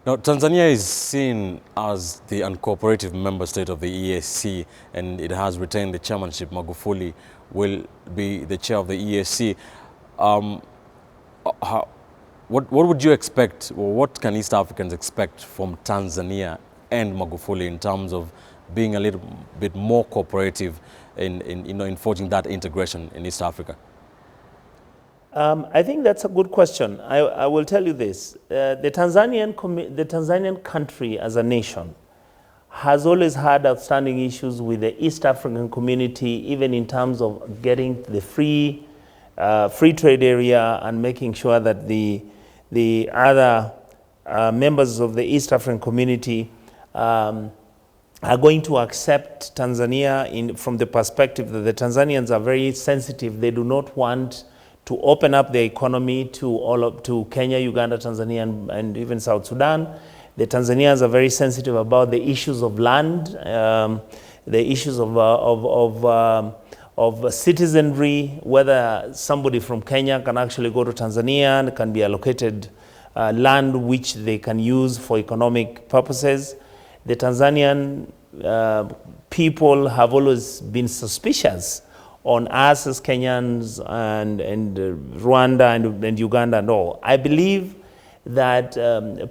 Now, Tanzania is seen as the uncooperative member state of the EAC, and it has retained the chairmanship. Magufuli will be the chair of the EAC. What would you expect, or what can East Africans expect from Tanzania and Magufuli in terms of being a little bit more cooperative in forging that integration in East Africa? I think that's a good question. I will tell you this. The Tanzanian country as a nation has always had outstanding issues with the East African community, even in terms of getting the free trade area and making sure that the other members of the East African community are going to accept Tanzania from the perspective that the Tanzanians are very sensitive. They do not want to open up their economy to Kenya, Uganda, Tanzania, and even South Sudan. The Tanzanians are very sensitive about the issues of land, the issues of citizenry, whether somebody from Kenya can actually go to Tanzania and can be allocated land which they can use for economic purposes. The Tanzanian people have always been suspicious on us as Kenyans and Rwanda and Uganda and all. I believe that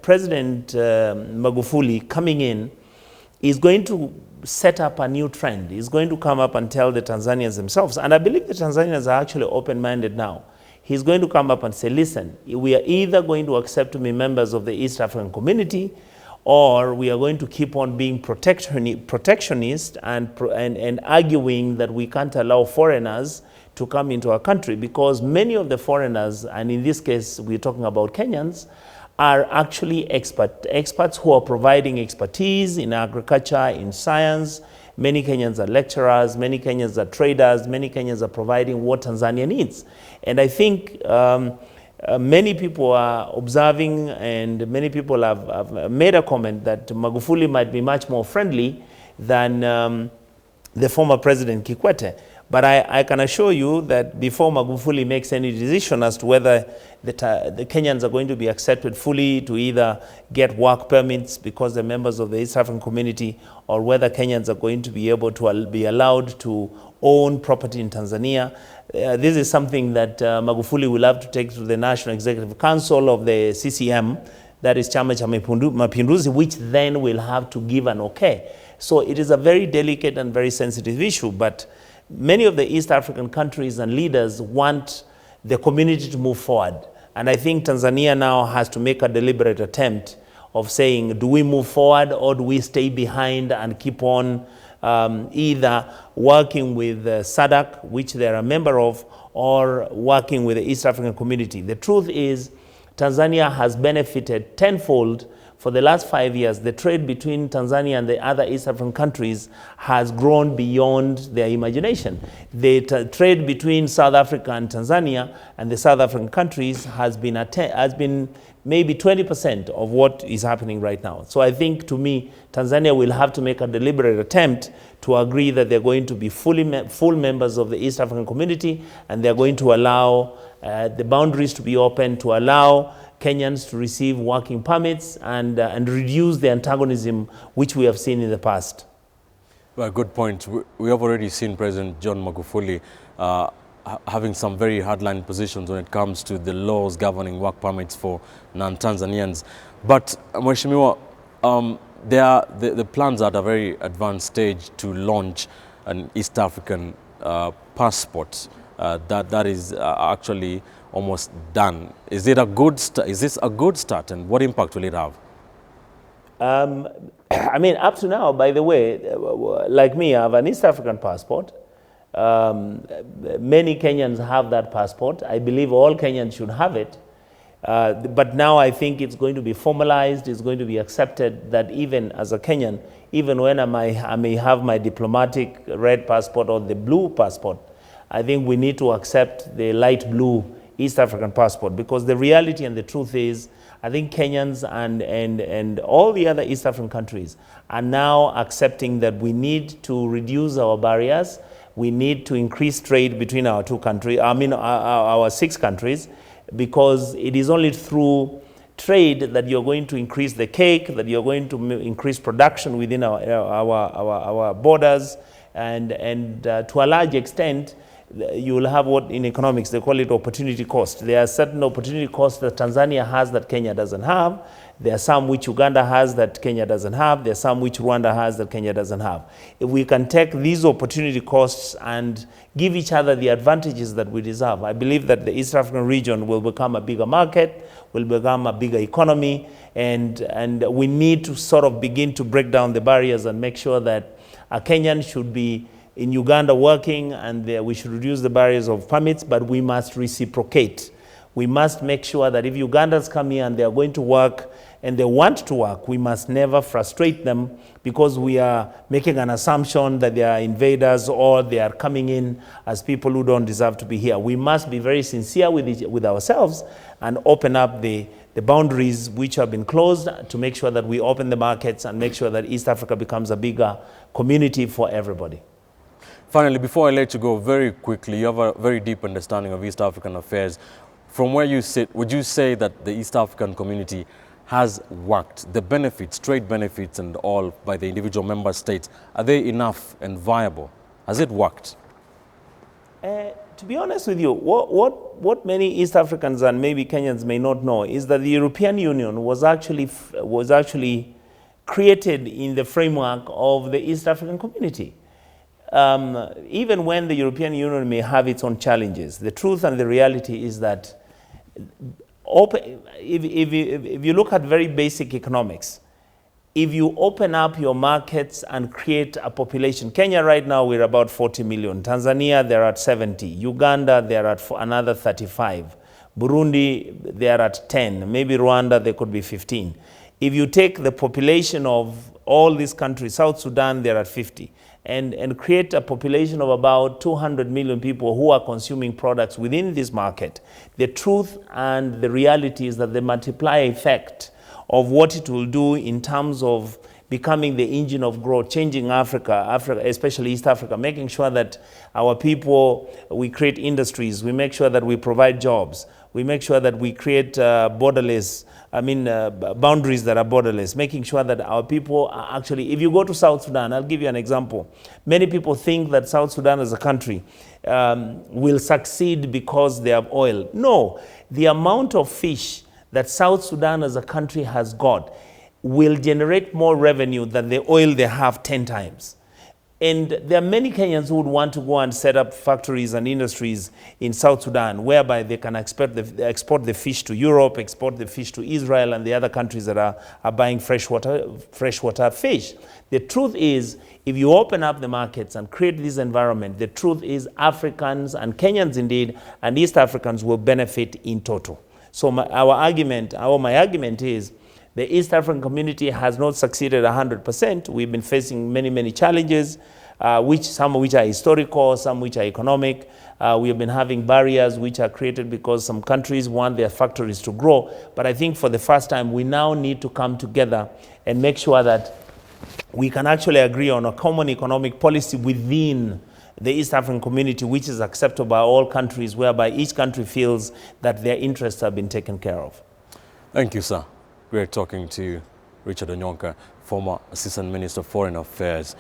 President Magufuli coming in is going to set up a new trend. He's going to come up and tell the Tanzanians themselves, and I believe the Tanzanians are actually open-minded now. He's going to come up and say, listen, we are either going to accept to be members of the East African community, or we are going to keep on being protectionist and arguing that we can't allow foreigners to come into our country, because many of the foreigners, and in this case we're talking about Kenyans, are actually experts who are providing expertise in agriculture, in science. Many Kenyans are lecturers, many Kenyans are traders, many Kenyans are providing what Tanzania needs. And I think many people are observing, and many people have made a comment that Magufuli might be much more friendly than the former President Kikwete. But I can assure you that before Magufuli makes any decision as to whether the Kenyans are going to be accepted fully to either get work permits because they're members of the East African community, or whether Kenyans are going to be able to be allowed to own property in Tanzania, this is something that Magufuli will have to take to the National Executive Council of the CCM, that is Chama cha Mapinduzi, which then will have to give an okay. So it is a very delicate and very sensitive issue, but many of the East African countries and leaders want the community to move forward. And I think Tanzania now has to make a deliberate attempt of saying, do we move forward or do we stay behind and keep on either working with SADC, which they're a member of, or working with the East African community. The truth is, Tanzania has benefited tenfold. For the last 5 years, the trade between Tanzania and the other East African countries has grown beyond their imagination. The trade between South Africa and Tanzania and the South African countries has been maybe 20% of what is happening right now. So I think, to me, Tanzania will have to make a deliberate attempt to agree that they're going to be full members of the East African community, and they're going to allow the boundaries to be open, to allow Kenyans to receive working permits and reduce the antagonism which we have seen in the past. Well, good point. We have already seen President John Magufuli having some very hardline positions when it comes to the laws governing work permits for non-Tanzanians. But, Mheshimiwa, the plans are at a very advanced stage to launch an East African passport that is actually almost done. Is it a good is this a good start, and what impact will it have? I mean, up to now, by the way, like me, I have an East African passport. Many Kenyans have that passport. I believe all Kenyans should have it. But now I think it's going to be formalized, it's going to be accepted that even as a Kenyan, even when I may have my diplomatic red passport or the blue passport, I think we need to accept the light blue East African passport, because the reality and the truth is, I think Kenyans and all the other East African countries are now accepting that we need to reduce our barriers. We need to increase trade between our two countries, our 6 countries, because it is only through trade that you're going to increase the cake, that you're going to increase production within our borders, and to a large extent, you will have what in economics they call it opportunity cost. There are certain opportunity costs that Tanzania has that Kenya doesn't have. There are some which Uganda has that Kenya doesn't have. There are some which Rwanda has that Kenya doesn't have. If we can take these opportunity costs and give each other the advantages that we deserve, I believe that the East African region will become a bigger market, will become a bigger economy, and we need to sort of begin to break down the barriers and make sure that a Kenyan should be in Uganda working, and we should reduce the barriers of permits, but we must reciprocate. We must make sure that if Ugandans come here and they are going to work and they want to work, we must never frustrate them because we are making an assumption that they are invaders or they are coming in as people who don't deserve to be here. We must be very sincere with ourselves and open up the boundaries which have been closed to make sure that we open the markets and make sure that East Africa becomes a bigger community for everybody. Finally, before I let you go, very quickly, you have a very deep understanding of East African affairs. From where you sit, would you say that the East African community has worked? The benefits, trade benefits and all by the individual member states, are they enough and viable? Has it worked? To be honest with you, what many East Africans and maybe Kenyans may not know is that the European Union was actually created in the framework of the East African community. Even when the European Union may have its own challenges, the truth and the reality is that if you look at very basic economics, if you open up your markets and create a population, Kenya right now we're about 40 million, Tanzania they're at 70, Uganda they're at another 35, Burundi they're at 10, maybe Rwanda they could be 15. If you take the population of all these countries, South Sudan they're at 50, and create a population of about 200 million people who are consuming products within this market, the truth and the reality is that the multiplier effect of what it will do in terms of becoming the engine of growth, changing Africa, especially East Africa, making sure that our people, we create industries, we make sure that we provide jobs, we make sure that we create boundaries that are borderless, making sure that our people are actually, if you go to South Sudan, I'll give you an example. Many people think that South Sudan as a country will succeed because they have oil. No, the amount of fish that South Sudan as a country has got will generate more revenue than the oil they have 10 times. And there are many Kenyans who would want to go and set up factories and industries in South Sudan whereby they can export the fish to Europe, export the fish to Israel and the other countries that are buying freshwater fish. The truth is, if you open up the markets and create this environment, the truth is Africans and Kenyans indeed and East Africans will benefit in total. So my argument is, the East African community has not succeeded 100%. We've been facing many, many challenges, some of which are historical, some which are economic. We have been having barriers which are created because some countries want their factories to grow. But I think for the first time, we now need to come together and make sure that we can actually agree on a common economic policy within the East African community, which is acceptable by all countries, whereby each country feels that their interests have been taken care of. Thank you, sir. Great talking to you, Richard Onyonka, former Assistant Minister of Foreign Affairs,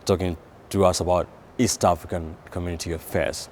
talking to us about East African Community Affairs.